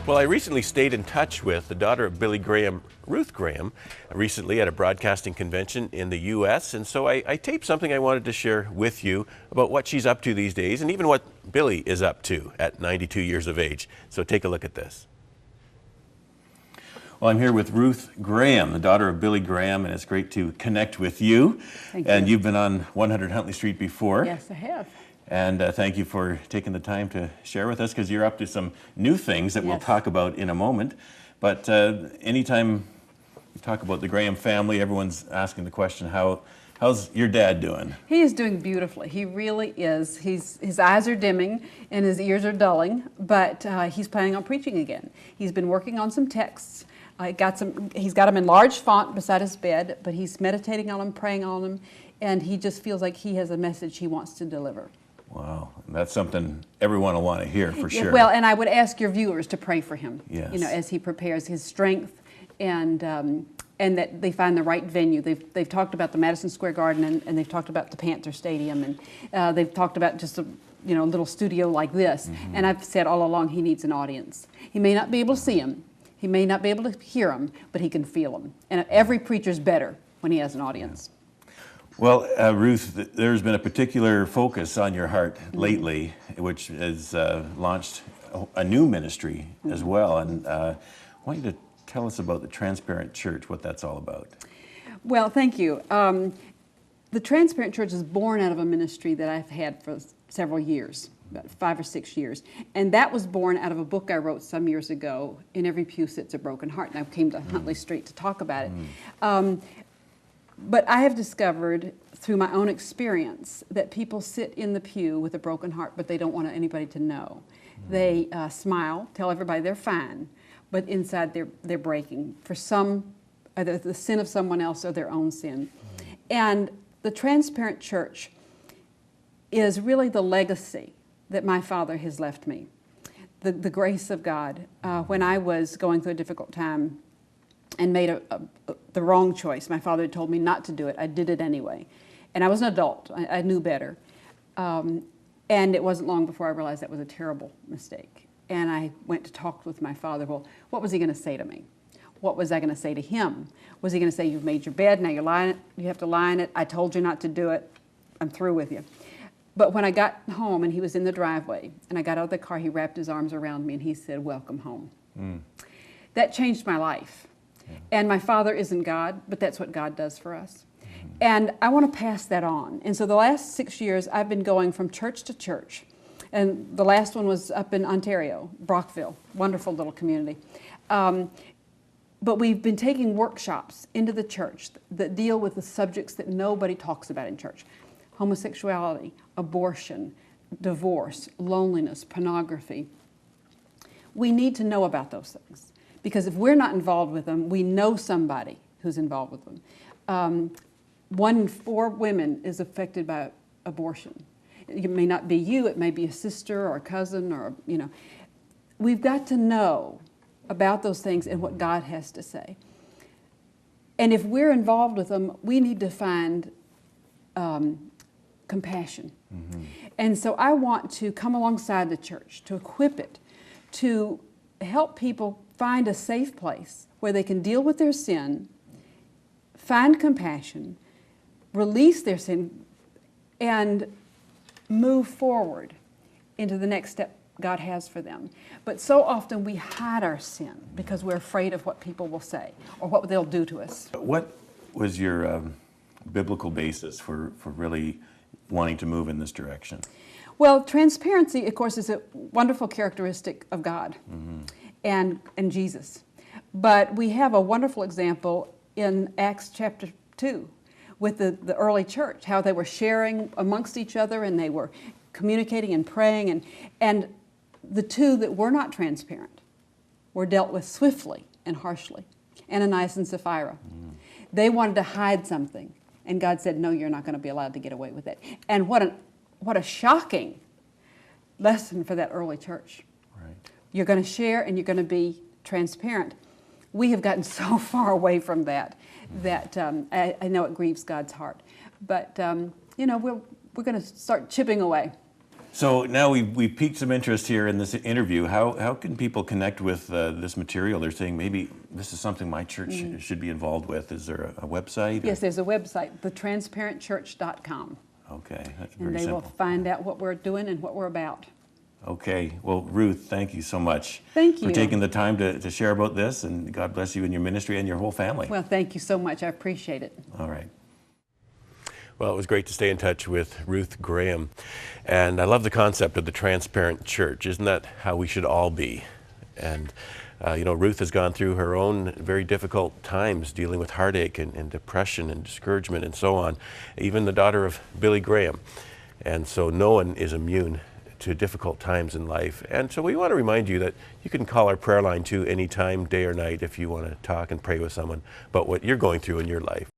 Well, I recently stayed in touch with the daughter of Billy Graham, Ruth Graham, recently at a broadcasting convention in the U.S. And so I taped something I wanted to share with you about what she's up to these days and even what Billy is up to at 92 years of age. So take a look at this. Well, I'm here with Ruth Graham, the daughter of Billy Graham, and it's great to connect with you. Thank you. And you've been on 100 Huntley Street before. Yes, I have. And thank you for taking the time to share with us, because you're up to some new things that we'll talk about in a moment. But anytime you talk about the Graham family, everyone's asking the question, how's your dad doing? He is doing beautifully. He really is. His eyes are dimming and his ears are dulling, but he's planning on preaching again. He's been working on some texts. He's got them in large font beside his bed, but he's meditating on them, praying on them, and he just feels like he has a message he wants to deliver. Wow, that's something everyone will want to hear for sure. Well, and I would ask your viewers to pray for him, yes, as he prepares his strength and that they find the right venue. They've talked about the Madison Square Garden and they've talked about the Panther Stadium and they've talked about just a little studio like this. Mm-hmm. And I've said all along he needs an audience. He may not be able to see him, he may not be able to hear him, but he can feel him. And every preacher's better when he has an audience. Yeah. Well, Ruth, there's been a particular focus on your heart lately, which has launched a new ministry as well. And I want you to tell us about the Transparent Church, what that's all about. Well, thank you. The Transparent Church is born out of a ministry that I've had for several years, about 5 or 6 years. And that was born out of a book I wrote some years ago, In Every Pew Sits a Broken Heart. And I came to Huntley Street to talk about it. But I have discovered through my own experience that people sit in the pew with a broken heart, but they don't want anybody to know. They smile, tell everybody they're fine, but inside they're breaking for either the sin of someone else or their own sin. And the Transparent Church is really the legacy that my father has left me. The grace of God. When I was going through a difficult time and made the wrong choice. My father had told me not to do it. I did it anyway. And I was an adult. I knew better. And it wasn't long before I realized that was a terrible mistake. And I went to talk with my father. Well, what was he going to say to me? What was I going to say to him? Was he going to say, you've made your bed, now you have to lie in it. I told you not to do it. I'm through with you. But when I got home and he was in the driveway and I got out of the car, he wrapped his arms around me and he said, welcome home. That changed my life. And my father isn't God, but that's what God does for us. And I want to pass that on. And so the last 6 years, I've been going from church to church. And the last one was up in Ontario, Brockville, wonderful little community. But we've been taking workshops into the church that deal with the subjects that nobody talks about in church. Homosexuality, abortion, divorce, loneliness, pornography. We need to know about those things. Because if we're not involved with them, we know somebody who's involved with them. 1 in 4 women is affected by abortion. It may not be you, it may be a sister or a cousin or, We've got to know about those things and what God has to say. And if we're involved with them, we need to find compassion. And so I want to come alongside the church, to equip it, to help people find a safe place where they can deal with their sin, find compassion, release their sin, and move forward into the next step God has for them. But so often we hide our sin because we're afraid of what people will say or what they'll do to us. What was your biblical basis for really wanting to move in this direction? Well, transparency, of course, is a wonderful characteristic of God. And Jesus. But we have a wonderful example in Acts chapter 2 with the early church, how they were sharing amongst each other and they were communicating and praying. And the two that were not transparent were dealt with swiftly and harshly. Ananias and Sapphira. They wanted to hide something. And God said, no, you're not going to be allowed to get away with it. And what a shocking lesson for that early church. Right. You're going to share and you're going to be transparent. We have gotten so far away from that I know it grieves God's heart. But, we're going to start chipping away. So now we piqued some interest here in this interview. How can people connect with this material? They're saying maybe this is something my church should be involved with. Is there a website? Yes, there's a website, thetransparentchurch.com. Okay, that's And very they will simple. find out what we're doing and what we're about. Okay, well, Ruth, thank you so much Thank for you. taking the time to share about this, and God bless you and your ministry and your whole family. Well, thank you so much. I appreciate it. All right. Well, it was great to stay in touch with Ruth Graham. And I love the concept of the transparent church. Isn't that how we should all be? And, Ruth has gone through her own very difficult times dealing with heartache and depression and discouragement and so on, even the daughter of Billy Graham. And so no one is immune to difficult times in life. And so we want to remind you that you can call our prayer line too anytime, day or night, if you want to talk and pray with someone about what you're going through in your life.